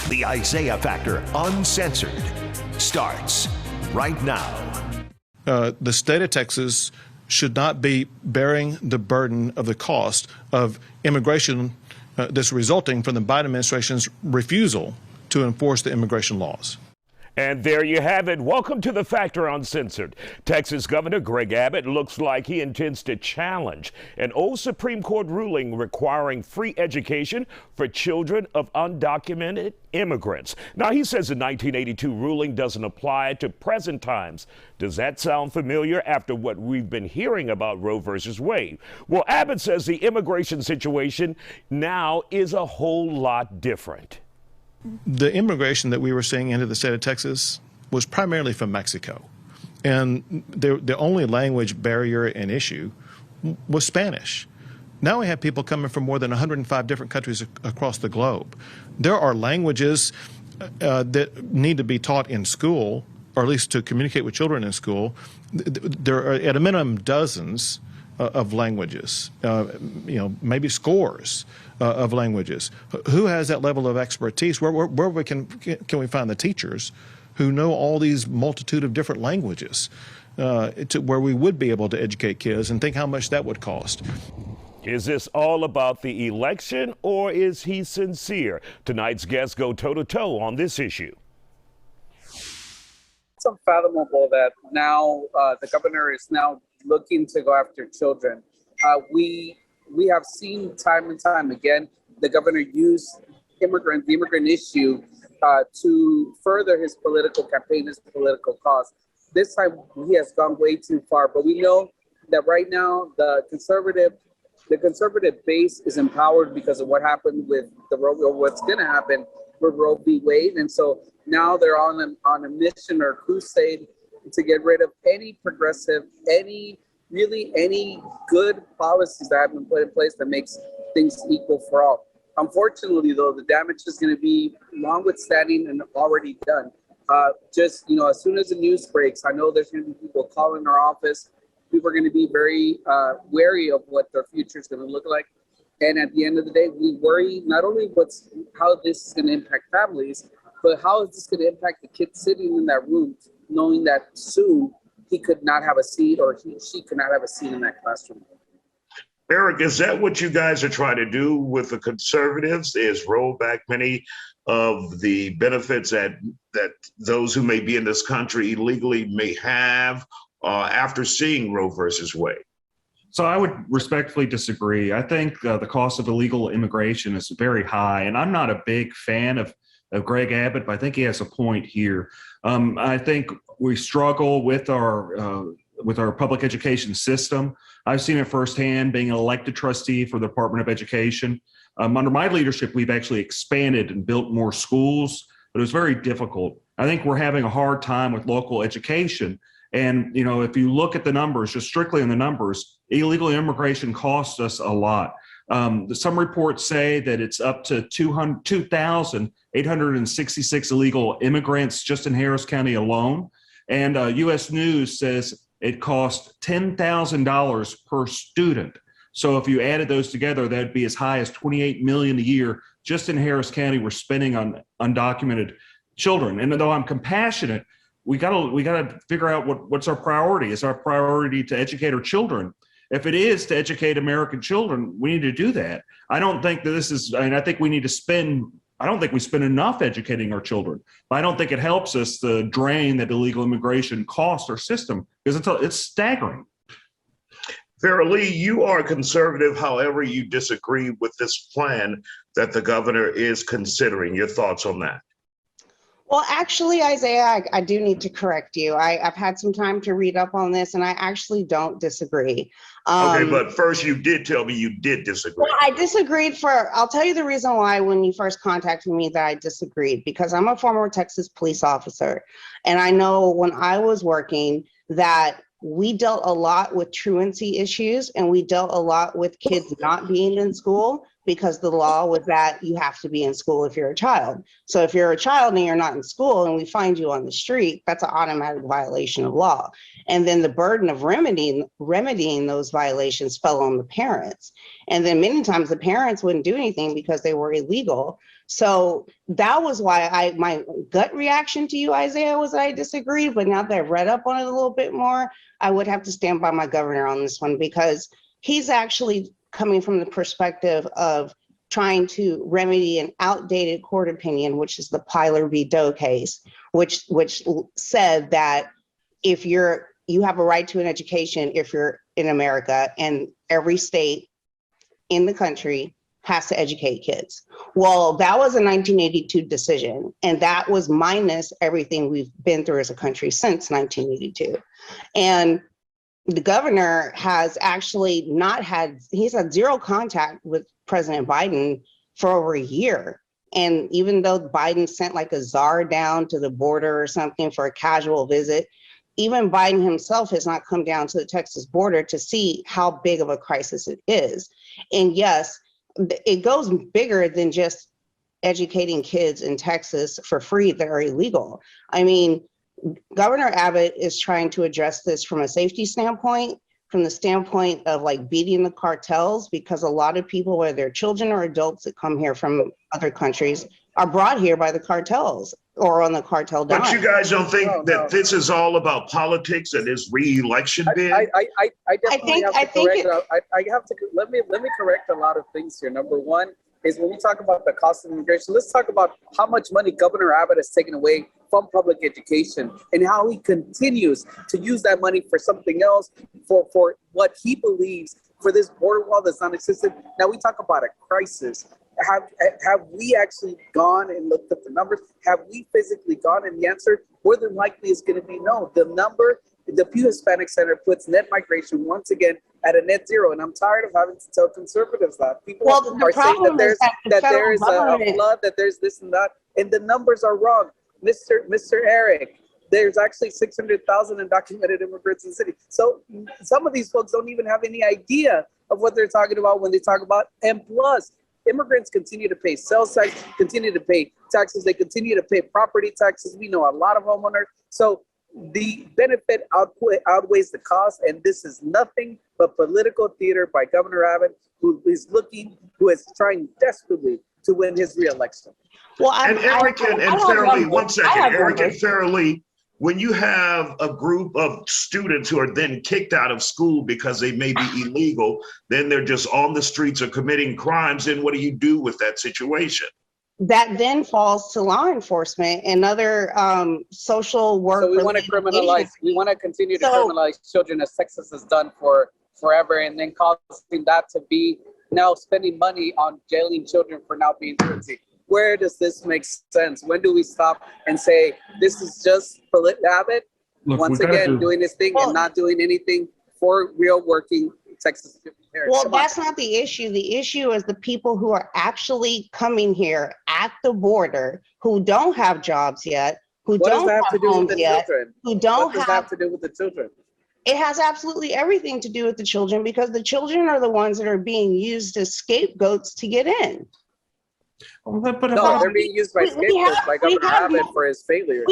The Isaiah Factor Uncensored starts right now. The state of Texas should not be bearing the burden of the cost of immigration that's resulting from the Biden administration's refusal to enforce the immigration laws. And there you have it. Welcome to the Factor Uncensored. Texas Governor Greg Abbott looks like he intends to challenge an old Supreme Court ruling requiring free education for children of undocumented immigrants. Now, he says the 1982 ruling doesn't apply to present times. Does that sound familiar after what we've been hearing about Roe versus Wade? Well, Abbott says the immigration situation now is a whole lot different. The immigration that we were seeing into the state of Texas was primarily from Mexico. And the only language barrier and issue was Spanish. Now we have people coming from more than 105 different countries across the globe. There are languages that need to be taught in school, or at least to communicate with children in school. There are at a minimum dozens of languages, maybe scores of languages. Who has that level of expertise? Where we can we find the teachers who know all these multitude of different languages to where we would be able to educate kids, and think how much that would cost. Is this all about the election, or is he sincere? Tonight's guests go toe-to-toe on this issue. It's unfathomable that now the governor is now looking to go after children. We have seen time and time again the governor use the immigrant issue to further his political campaign, his political cause. This time he has gone way too far, but we know that right now the conservative base is empowered because of what happened with the Roe, or what's going to happen with Roe v. Wade, and so now they're on a mission or crusade to get rid of any progressive, any good policies that have been put in place that makes things equal for all. Unfortunately, though, the damage is going to be long-withstanding and already done. As soon as the news breaks, I know there's going to be people calling our office. People are going to be very wary of what their future is going to look like. And at the end of the day, we worry not only how this is going to impact families, but how is this going to impact the kid sitting in that room, knowing that soon he could not have a seat, or she could not have a seat in that classroom. Eric, is that what you guys are trying to do with the conservatives, is roll back many of the benefits that those who may be in this country illegally may have after seeing Roe versus Wade? So I would respectfully disagree. I think the cost of illegal immigration is very high, and I'm not a big fan of Greg Abbott, but I think he has a point here. I think we struggle with our public education system. I've seen it firsthand being an elected trustee for the Department of Education. Under my leadership, we've actually expanded and built more schools, but it was very difficult. I think we're having a hard time with local education. And, if you look at the numbers, just strictly on the numbers, illegal immigration costs us a lot. Some reports say that it's up to 2,866 illegal immigrants just in Harris County alone. And U.S. News says it costs $10,000 per student. So if you added those together, that'd be as high as $28 million a year just in Harris County we're spending on undocumented children. And though I'm compassionate, we gotta figure out what's our priority. Is our priority to educate our children? If it is to educate American children, we need to do that. I don't think that this is, I think we need to spend, I don't think we spend enough educating our children. But I don't think it helps us the drain that illegal immigration costs our system, because it's staggering. Farrah Lee, you are conservative. However, you disagree with this plan that the governor is considering. Your thoughts on that? Well, actually, Isaiah, I do need to correct you. I've had some time to read up on this, and I actually don't disagree. Okay, but first you did tell me you did disagree. Well, I disagreed I'll tell you the reason why when you first contacted me that I disagreed, because I'm a former Texas police officer. And I know when I was working that we dealt a lot with truancy issues, and we dealt a lot with kids not being in school because the law was that you have to be in school if you're a child. So if you're a child and you're not in school and we find you on the street, that's an automatic violation of law. And then the burden of remedying those violations fell on the parents. And then many times the parents wouldn't do anything because they were illegal. So that was why my gut reaction to you, Isaiah, was that I disagreed. But now that I've read up on it a little bit more, I would have to stand by my governor on this one, because he's actually coming from the perspective of trying to remedy an outdated court opinion, which is the Pyler v. Doe case, which said that if you have a right to an education if you're in America, and every state in the country has to educate kids. Well, that was a 1982 decision, and that was minus everything we've been through as a country since 1982. And the governor has actually he's had zero contact with President Biden for over a year. And even though Biden sent like a czar down to the border or something for a casual visit, even Biden himself has not come down to the Texas border to see how big of a crisis it is. And yes, it goes bigger than just educating kids in Texas for free that are illegal. I mean, Governor Abbott is trying to address this from a safety standpoint, from the standpoint of like beating the cartels, because a lot of people, whether they're children or adults that come here from other countries, are brought here by the cartels or on the cartel dime. But you guys don't think that this is all about politics and his re-election bid? I definitely have to correct. I have to let me correct a lot of things here. Number one is when we talk about the cost of immigration, let's talk about how much money Governor Abbott has taken away from public education and how he continues to use that money for something else, for what he believes, for this border wall that's non-existent. Now we talk about a crisis. Have we actually gone and looked at the numbers? Have we physically gone? And the answer, more than likely, is going to be no. The Pew Hispanic Center puts net migration once again at a net zero, and I'm tired of having to tell conservatives that. People are saying that there is a flood, that there's this and that, and the numbers are wrong. Mr. Eric, there's actually 600,000 undocumented immigrants in the city. So some of these folks don't even have any idea of what they're talking about when they talk about M+. Immigrants continue to pay sales tax, continue to pay taxes. They continue to pay property taxes. We know a lot of homeowners. So the benefit outweighs the cost. And this is nothing but political theater by Governor Abbott, who is trying desperately to win his reelection. Well, Eric and Fairley, one second, Eric and Fairley, when you have a group of students who are then kicked out of school because they may be illegal, then they're just on the streets or committing crimes, then what do you do with that situation? That then falls to law enforcement and other social work. So we want to continue to criminalize children, as Texas has done for forever, and then causing that to be now spending money on jailing children for now being 13. Where does this make sense? When do we stop and say this is just Abbott once again doing his thing and not doing anything for real working Texas parents? Well, that's not the issue. The issue is the people who are actually coming here at the border, who don't have jobs yet, who don't have homes yet, who don't have. What does that have to do with the children? It has absolutely everything to do with the children, because the children are the ones that are being used as scapegoats to get in. No, they're being used by scapegoats by Governor Abbott for his failure.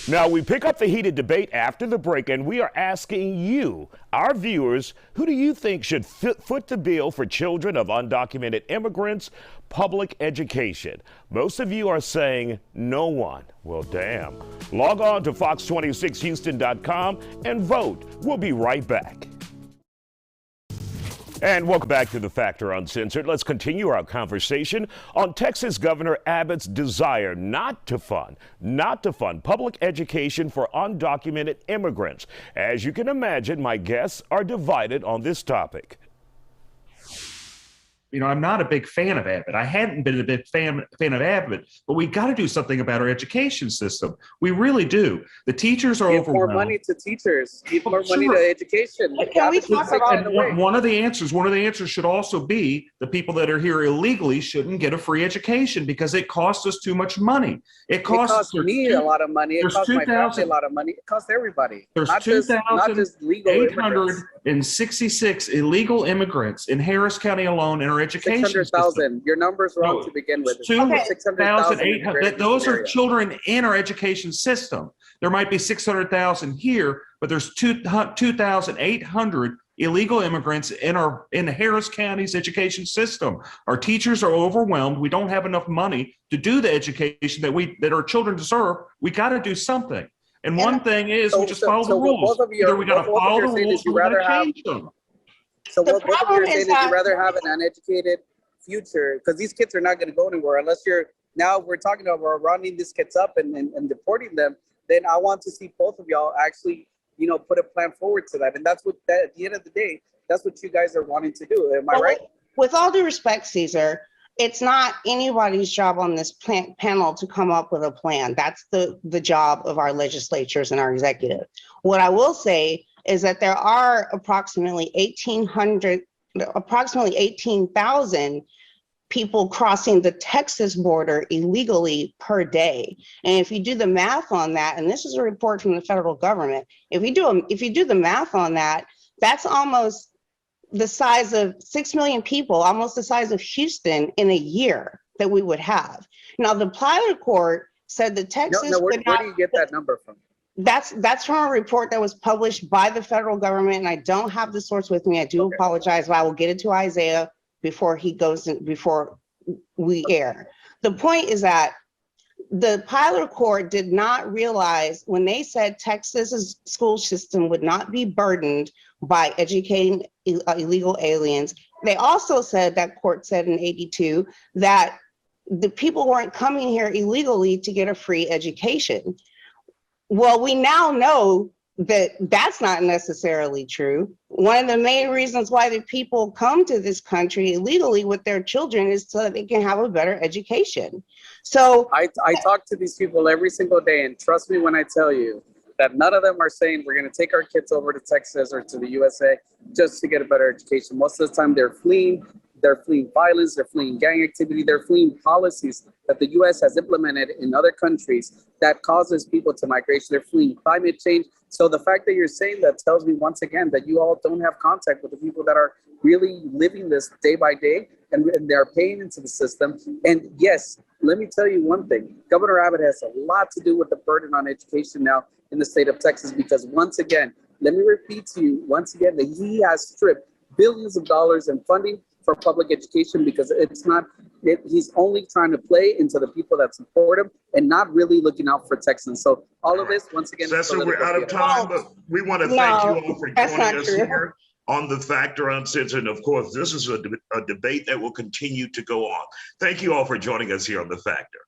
Now, we pick up the heated debate after the break, and we are asking you, our viewers, who do you think should foot the bill for children of undocumented immigrants' public education? Most of you are saying no one. Well, damn. Log on to fox26houston.com and vote. We'll be right back. And welcome back to The Factor Uncensored. Let's continue our conversation on Texas Governor Abbott's desire not to fund public education for undocumented immigrants. As you can imagine, my guests are divided on this topic. You know, I'm not a big fan of Abbott. I hadn't been a big fan of Abbott, but we got to do something about our education system. We really do. The teachers are overwhelmed. Give more money to teachers. Give more money to education. One of the answers should also be the people that are here illegally shouldn't get a free education because it costs us too much money. It costs me a lot of money. It costs my family a lot of money. It costs everybody. There's 2,866 illegal immigrants in Harris County alone in our education 600,000. Your number's wrong to begin with. 600,000. Those are children in our education system. There might be 600,000 here, but there's 2,800 illegal immigrants in Harris County's education system. Our teachers are overwhelmed. We don't have enough money to do the education that our children deserve. We got to do something. And one thing is we just follow the rules. Either we got to follow the rules or we got to change them. So what both of you are saying is you'd rather have an uneducated future, because these kids are not going to go anywhere unless we're talking about we're rounding these kids up and deporting them. Then I want to see both of y'all actually, put a plan forward to that. And that's what, at the end of the day, that's what you guys are wanting to do. Am I right? With all due respect, Caesar, it's not anybody's job on this panel to come up with a plan. That's the job of our legislatures and our executive. What I will say is that there are approximately 18,000 people crossing the Texas border illegally per day. And if you do the math on that, and this is a report from the federal government, if you do the math on that, that's almost the size of 6 million people, almost the size of Houston in a year that we would have. Now, the Plyler court said that Texas where do you get that number from? That's from a report that was published by the federal government, and I don't have the source with me. I do apologize, but I will get it to Isaiah before we air. The point is that the Plyler court did not realize when they said Texas's school system would not be burdened by educating illegal aliens. They also said, that court said in 82, that the people weren't coming here illegally to get a free education. Well, we now know that that's not necessarily true. One of the main reasons why the people come to this country illegally with their children is so that they can have a better education. So I talk to these people every single day, and trust me when I tell you that none of them are saying we're going to take our kids over to Texas or to the USA just to get a better education. Most of the time they're fleeing violence, they're fleeing gang activity, they're fleeing policies that the US has implemented in other countries that causes people to migration. They're fleeing climate change. So the fact that you're saying that tells me once again that you all don't have contact with the people that are really living this day by day, and they're paying into the system. And yes, let me tell you one thing. Governor Abbott has a lot to do with the burden on education now in the state of Texas, because once again, let me repeat to you once again that he has stripped billions of dollars in funding for public education, because he's only trying to play into the people that support him and not really looking out for Texans. So all of this, once again, Cesar, we're out of time, but we want to thank you all for joining us here on The Factor Uncensored. And of course, this is a debate that will continue to go on. Thank you all for joining us here on The Factor.